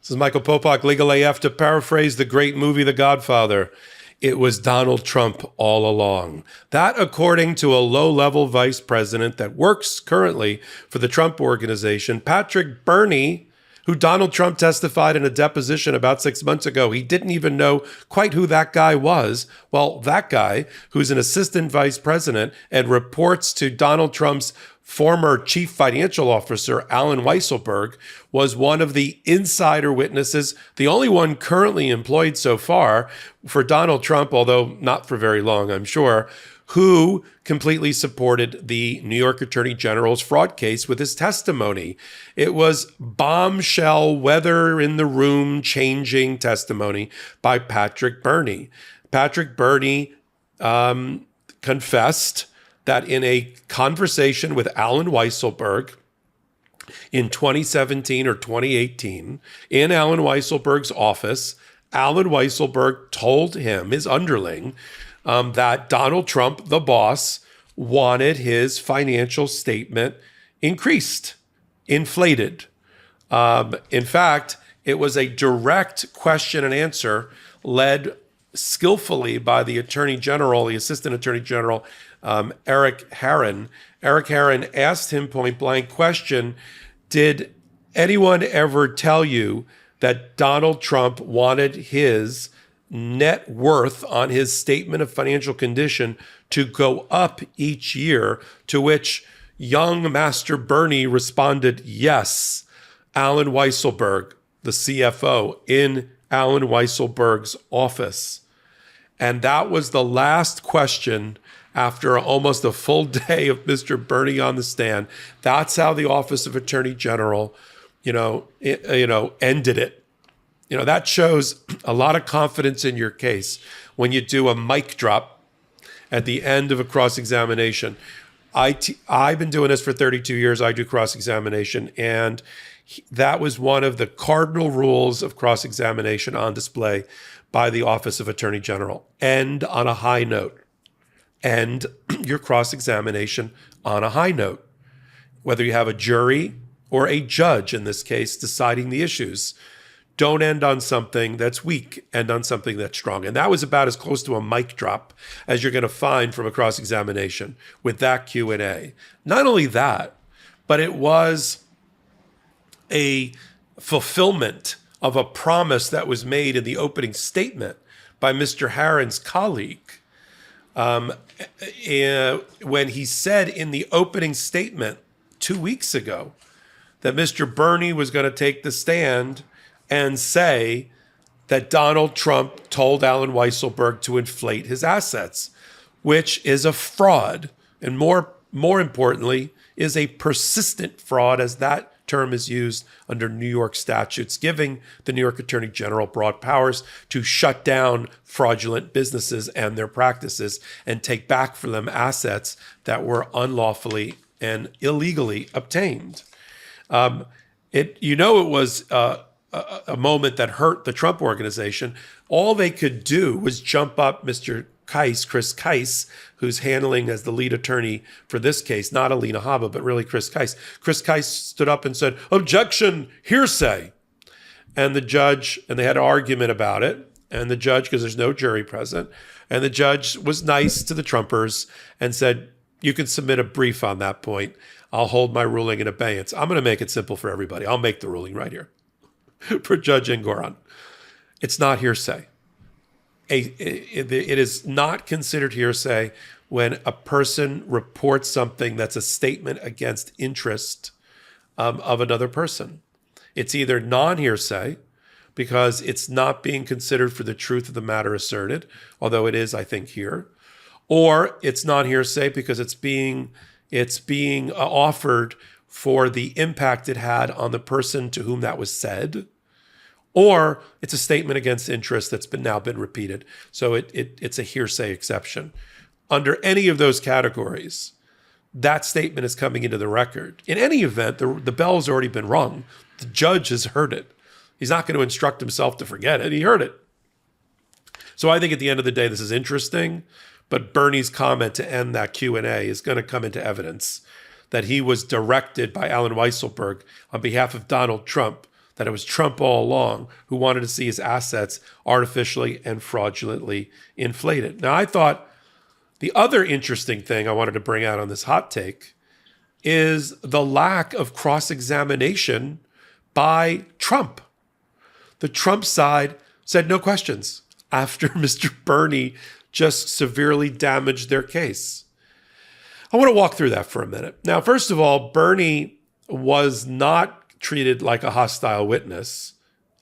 This is Michael Popok, Legal AF. To paraphrase the great movie, The Godfather, it was Donald Trump all along. That, according to a low-level vice president that works currently for the Trump Organization, Patrick Burney, who Donald Trump testified in a deposition about 6 months ago. He didn't even know quite who that guy was. Well, that guy, who's an assistant vice president and reports to Donald Trump's former chief financial officer, Alan Weisselberg, was one of the insider witnesses, the only one currently employed so far for Donald Trump, although not for very long, I'm sure, who completely supported the New York Attorney General's fraud case with his testimony. It was bombshell, weather in the room changing testimony by Patrick Burney. Patrick Burney confessed that in a conversation with Alan Weisselberg in 2017 or 2018, in Alan Weisselberg's office, Alan Weisselberg told him, his underling, that Donald Trump, the boss, wanted his financial statement increased, inflated. In fact, it was a direct question and answer led skillfully by the Attorney General, the Assistant Attorney General, Eric Herron. Eric Herron asked him point blank question, did anyone ever tell you that Donald Trump wanted his net worth on his statement of financial condition to go up each year? To which young Master Burney responded, yes. Alan Weisselberg, the CFO, in Alan Weisselberg's office. And that was the last question after almost a full day of Mr. Burney on the stand. That's how the Office of Attorney General, ended it. That shows a lot of confidence in your case when you do a mic drop at the end of a cross-examination. I've been doing this for 32 years. I do cross-examination, and that was one of the cardinal rules of cross-examination on display by the Office of Attorney General. End on a high note. End your cross-examination on a high note. Whether you have a jury or a judge, in this case, deciding the issues, don't end on something that's weak, end on something that's strong. And that was about as close to a mic drop as you're going to find from a cross-examination with that Q&A. Not only that, but it was a fulfillment of a promise that was made in the opening statement by Mr. Herron's colleague. When he said in the opening statement 2 weeks ago that Mr. Burney was going to take the stand and say that Donald Trump told Alan Weisselberg to inflate his assets, which is a fraud, and more importantly, is a persistent fraud, as that term is used under New York statutes, giving the New York Attorney General broad powers to shut down fraudulent businesses and their practices and take back from them assets that were unlawfully and illegally obtained. It was a moment that hurt the Trump Organization. All they could do was jump up Mr. Chris Kise, who's handling as the lead attorney for this case, not Alina Habba, but really Chris Kise. Chris Kise stood up and said, objection, hearsay. And the judge, and they had an argument about it, and the judge, because there's no jury present, and the judge was nice to the Trumpers and said, you can submit a brief on that point. I'll hold my ruling in abeyance. I'm going to make it simple for everybody. I'll make the ruling right here for Judge Engoron. It's not hearsay. It is not considered hearsay when a person reports something that's a statement against interest of another person. It's either non-hearsay because it's not being considered for the truth of the matter asserted, although it is, I think, here, or it's non-hearsay because it's being offered for the impact it had on the person to whom that was said, or it's a statement against interest that's now been repeated. So it's a hearsay exception. Under any of those categories, that statement is coming into the record. In any event, the bell's already been rung. The judge has heard it. He's not going to instruct himself to forget it. He heard it. So I think at the end of the day, this is interesting, but Bernie's comment to end that Q&A is going to come into evidence that he was directed by Alan Weisselberg on behalf of Donald Trump that it was Trump all along who wanted to see his assets artificially and fraudulently inflated. Now, I thought the other interesting thing I wanted to bring out on this hot take is the lack of cross-examination by Trump. The Trump side said no questions after Mr. Bernie just severely damaged their case. I want to walk through that for a minute. Now, first of all, Bernie was not treated like a hostile witness.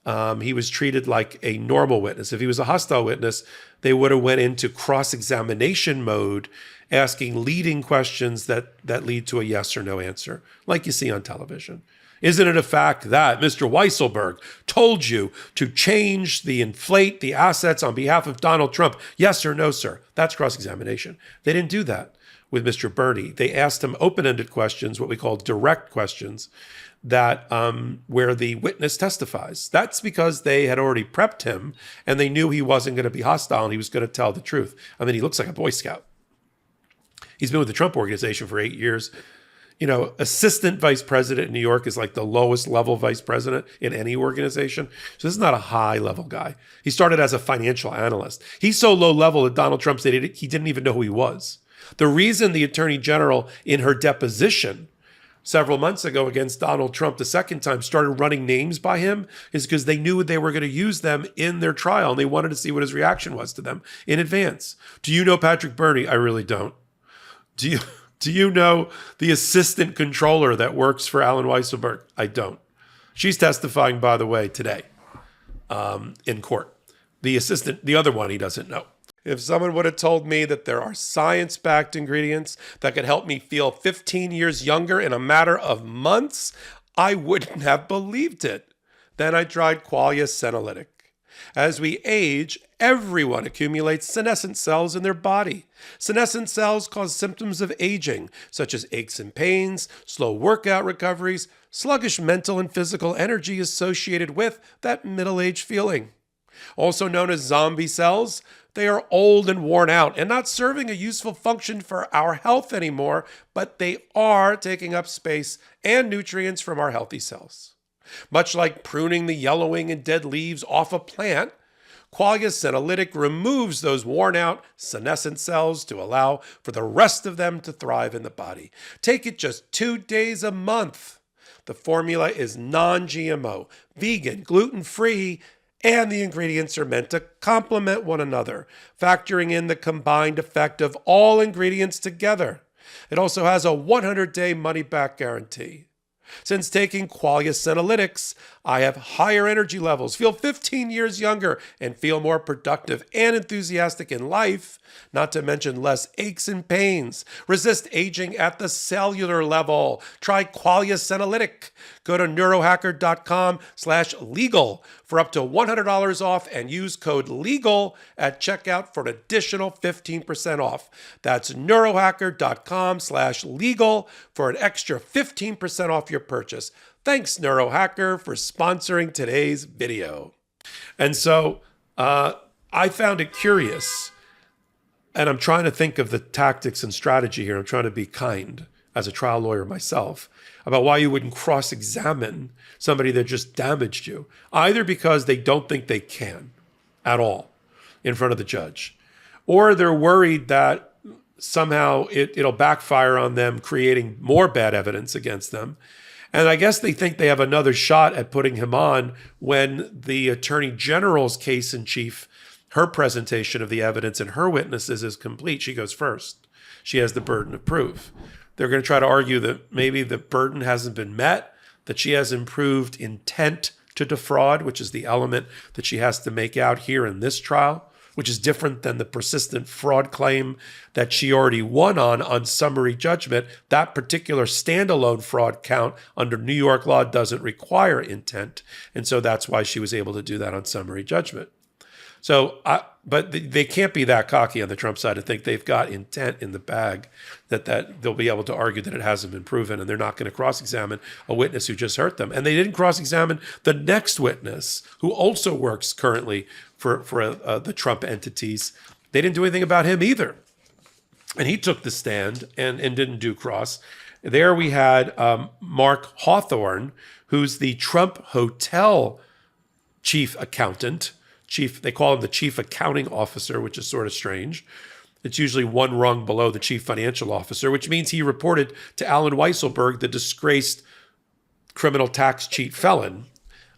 He was treated like a normal witness. If he was a hostile witness, they would have went into cross-examination mode, asking leading questions that lead to a yes or no answer, like you see on television. Isn't it a fact that Mr. Weisselberg told you to change the inflate the assets on behalf of Donald Trump? Yes or no, sir? That's cross-examination. They didn't do that with Mr. Bernie. They asked him open-ended questions, what we call direct questions, that where the witness testifies. That's because they had already prepped him and they knew he wasn't going to be hostile and he was going to tell the truth. I mean, he looks like a Boy Scout. He's been with the Trump organization for 8 years. You know, assistant vice president in New York is like the lowest level vice president in any organization. So this is not a high level guy. He started as a financial analyst. He's so low level that Donald Trump said he didn't even know who he was. The reason the attorney general in her deposition several months ago against Donald Trump the second time started running names by him is because they knew they were going to use them in their trial and they wanted to see what his reaction was to them in advance. Do you know Patrick Bernie? I really don't. Do you know the assistant controller that works for Alan Weisselberg? I don't. She's testifying, by the way, today in court. The other one he doesn't know. If someone would have told me that there are science-backed ingredients that could help me feel 15 years younger in a matter of months, I wouldn't have believed it. Then I tried Qualia Senolytic. As we age, everyone accumulates senescent cells in their body. Senescent cells cause symptoms of aging, such as aches and pains, slow workout recoveries, sluggish mental and physical energy associated with that middle-age feeling. Also known as zombie cells, they are old and worn out and not serving a useful function for our health anymore, but they are taking up space and nutrients from our healthy cells. Much like pruning the yellowing and dead leaves off a plant, Qualia Senolytic removes those worn-out senescent cells to allow for the rest of them to thrive in the body. Take it just 2 days a month. The formula is non-GMO, vegan, gluten-free, and the ingredients are meant to complement one another, factoring in the combined effect of all ingredients together. It also has a 100-day money-back guarantee. Since taking Qualia Senolytics, I have higher energy levels, feel 15 years younger, and feel more productive and enthusiastic in life, not to mention less aches and pains. Resist aging at the cellular level. Try Qualia Senolytic. Go to neurohacker.com/legal for up to $100 off and use code LEGAL at checkout for an additional 15% off. That's neurohacker.com/legal for an extra 15% off your purchase. Thanks, Neurohacker, for sponsoring today's video. And so I found it curious, and I'm trying to think of the tactics and strategy here. I'm trying to be kind as a trial lawyer myself about why you wouldn't cross-examine somebody that just damaged you, either because they don't think they can at all in front of the judge, or they're worried that somehow it'll backfire on them, creating more bad evidence against them. And I guess they think they have another shot at putting him on when the Attorney General's case in chief, her presentation of the evidence and her witnesses is complete. She goes first. She has the burden of proof. They're going to try to argue that maybe the burden hasn't been met, that she hasn't proved intent to defraud, which is the element that she has to make out here in this trial, which is different than the persistent fraud claim that she already won on summary judgment. That particular standalone fraud count under New York law doesn't require intent. And so that's why she was able to do that on summary judgment. So, but they can't be that cocky on the Trump side to think they've got intent in the bag, that they'll be able to argue that it hasn't been proven, and they're not going to cross-examine a witness who just hurt them. And they didn't cross-examine the next witness, who also works currently for the Trump entities. They didn't do anything about him either. And he took the stand and didn't do cross. There we had Mark Hawthorne, who's the Trump Hotel chief accountant. They call him the chief accounting officer, which is sort of strange. It's usually one rung below the chief financial officer, which means he reported to Alan Weisselberg, the disgraced criminal tax cheat felon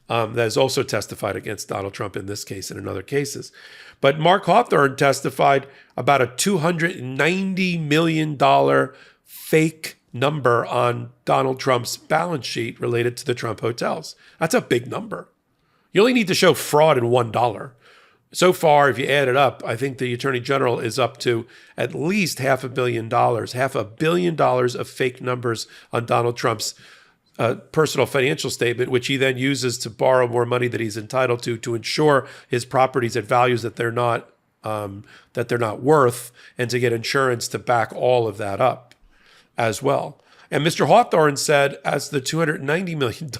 that has also testified against Donald Trump in this case and in other cases. But Mark Hawthorne testified about a $290 million fake number on Donald Trump's balance sheet related to the Trump hotels. That's a big number. You only need to show fraud in $1. So far, if you add it up, I think the Attorney General is up to at least $500 million, $500 million of fake numbers on Donald Trump's personal financial statement, which he then uses to borrow more money that he's entitled to insure his properties at values that they're not worth, and to get insurance to back all of that up as well. And Mr. Hawthorne said, as the $290 million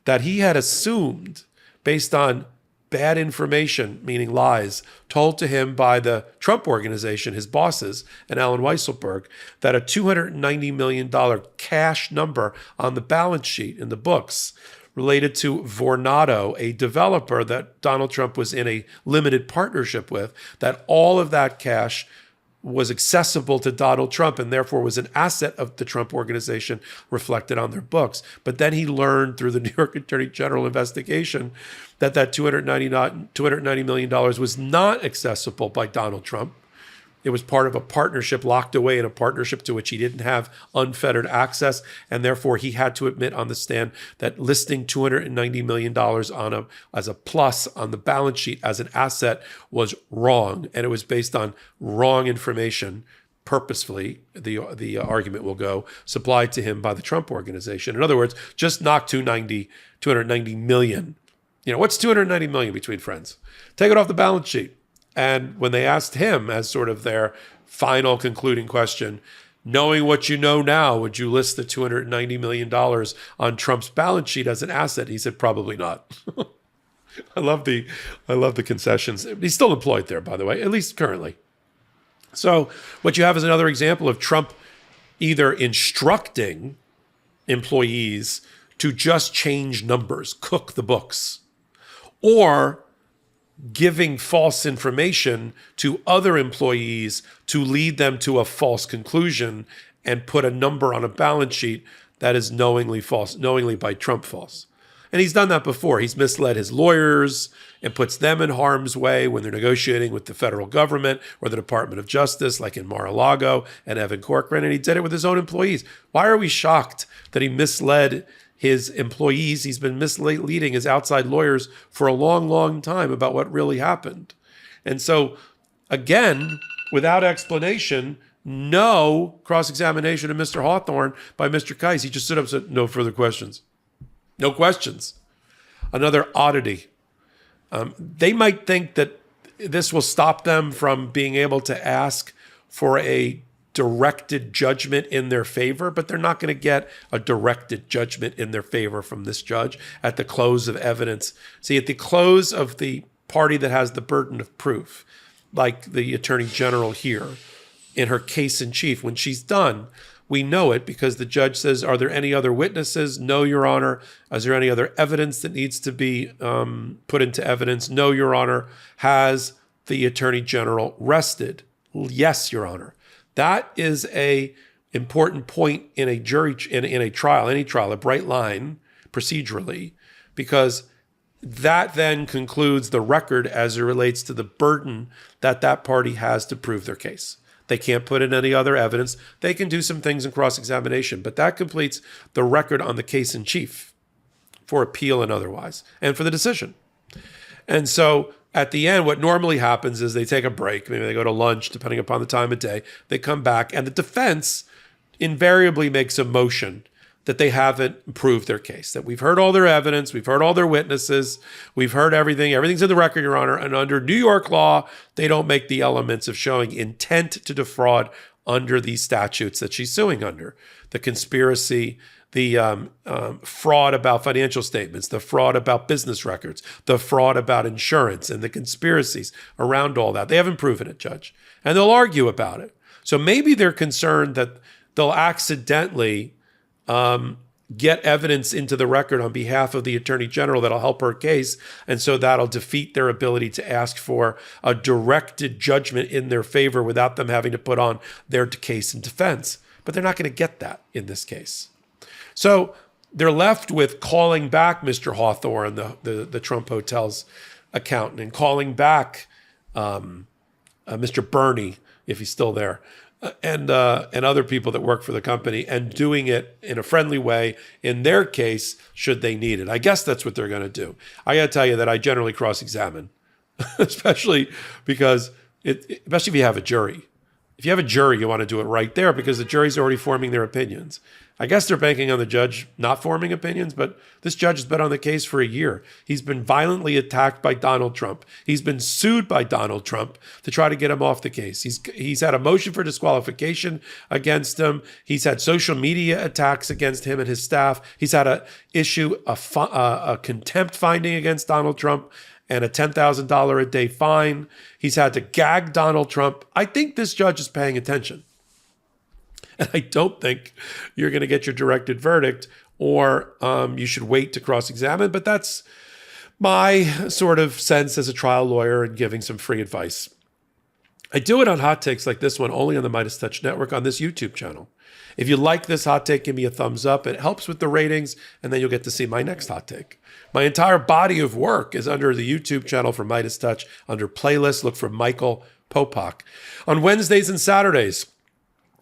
that he had assumed based on bad information, meaning lies, told to him by the Trump organization, his bosses, and Alan Weisselberg, that a $290 million cash number on the balance sheet in the books related to Vornado, a developer that Donald Trump was in a limited partnership with, that all of that cash was accessible to Donald Trump and therefore was an asset of the Trump organization reflected on their books. But then he learned through the New York Attorney General investigation that $290 million was not accessible by Donald Trump. It was part of a partnership, locked away in a partnership to which he didn't have unfettered access, and therefore he had to admit on the stand that listing $290 million as a plus on the balance sheet as an asset was wrong, and it was based on wrong information, purposefully, the argument will go, supplied to him by the Trump organization. In other words, just knock 290 million. What's 290 million between friends? Take it off the balance sheet. And when they asked him as sort of their final concluding question, knowing what you know now, would you list the $290 million on Trump's balance sheet as an asset? He said, probably not. I love the concessions. He's still employed there, by the way, at least currently. So what you have is another example of Trump either instructing employees to just change numbers, cook the books, or giving false information to other employees to lead them to a false conclusion and put a number on a balance sheet that is knowingly false, knowingly by Trump false. And he's done that before. He's misled his lawyers and puts them in harm's way when they're negotiating with the federal government or the Department of Justice, like in Mar-a-Lago and Evan Corcoran, and he did it with his own employees. Why are we shocked that he misled his employees? He's been misleading his outside lawyers for a long, long time about what really happened. And so, again, without explanation, no cross-examination of Mr. Hawthorne by Mr. Kise. He just stood up and said, no further questions. No questions. Another oddity. They might think that this will stop them from being able to ask for a directed judgment in their favor, but they're not going to get a directed judgment in their favor from this judge at the close of evidence. See, at the close of the party that has the burden of proof, like the Attorney General here in her case in chief, when she's done, we know it because the judge says, are there any other witnesses? No, Your Honor. Is there any other evidence that needs to be put into evidence? No, Your Honor. Has the Attorney General rested? Yes, Your Honor. That is a important point in a jury, in a trial, any trial, a bright line procedurally, because that then concludes the record as it relates to the burden that that party has to prove their case. They can't put in any other evidence. They can do some things in cross-examination, but that completes the record on the case in chief for appeal and otherwise, and for the decision. And so at the end, what normally happens is they take a break. Maybe they go to lunch, depending upon the time of day. They come back, and the defense invariably makes a motion that they haven't proved their case, that we've heard all their evidence, we've heard all their witnesses, we've heard everything. Everything's in the record, Your Honor. And under New York law, they don't make the elements of showing intent to defraud under these statutes that she's suing under. The conspiracy, the fraud about financial statements, the fraud about business records, the fraud about insurance, and the conspiracies around all that. They haven't proven it, Judge. And they'll argue about it. So maybe they're concerned that they'll accidentally get evidence into the record on behalf of the attorney general that'll help her case. And so that'll defeat their ability to ask for a directed judgment in their favor without them having to put on their case in defense. But they're not going to get that in this case. So they're left with calling back Mr. Hawthorne, the Trump Hotel's accountant, and calling back Mr. Bernie, if he's still there, and other people that work for the company, and doing it in a friendly way in their case, should they need it. I guess that's what they're going to do. I got to tell you that I generally cross-examine, especially because, especially if you have a jury. If you have a jury, you want to do it right there because the jury's already forming their opinions. I guess they're banking on the judge not forming opinions, but this judge has been on the case for a year. He's been violently attacked by Donald Trump. He's been sued by Donald Trump to try to get him off the case. He's had a motion for disqualification against him. He's had social media attacks against him and his staff. He's had to issue a contempt finding against Donald Trump and a $10,000 a day fine. He's had to gag Donald Trump. I think this judge is paying attention. And I don't think you're going to get your directed verdict, or you should wait to cross-examine. But that's my sort of sense as a trial lawyer and giving some free advice. I do it on hot takes like this one only on the MeidasTouch Network on this YouTube channel. If you like this hot take, give me a thumbs up. It helps with the ratings, and then you'll get to see my next hot take. My entire body of work is under the YouTube channel for MeidasTouch. Under playlists, look for Michael Popok. On Wednesdays and Saturdays,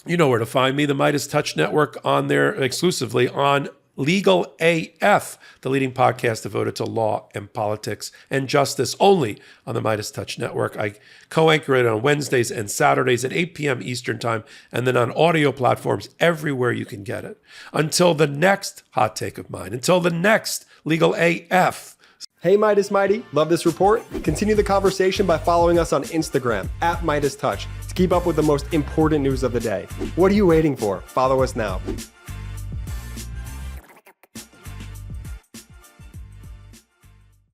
you know where to find me, the MeidasTouch Network, on there exclusively on Legal AF, the leading podcast devoted to law and politics and justice, only on the MeidasTouch Network. I co-anchor it on Wednesdays and Saturdays at 8 p.m. Eastern Time, and then on audio platforms everywhere you can get it. Until the next hot take of mine, until the next Legal AF. Hey Meidas Mighty, love this report? Continue the conversation by following us on Instagram @MeidasTouch to keep up with the most important news of the day. What are you waiting for? Follow us now.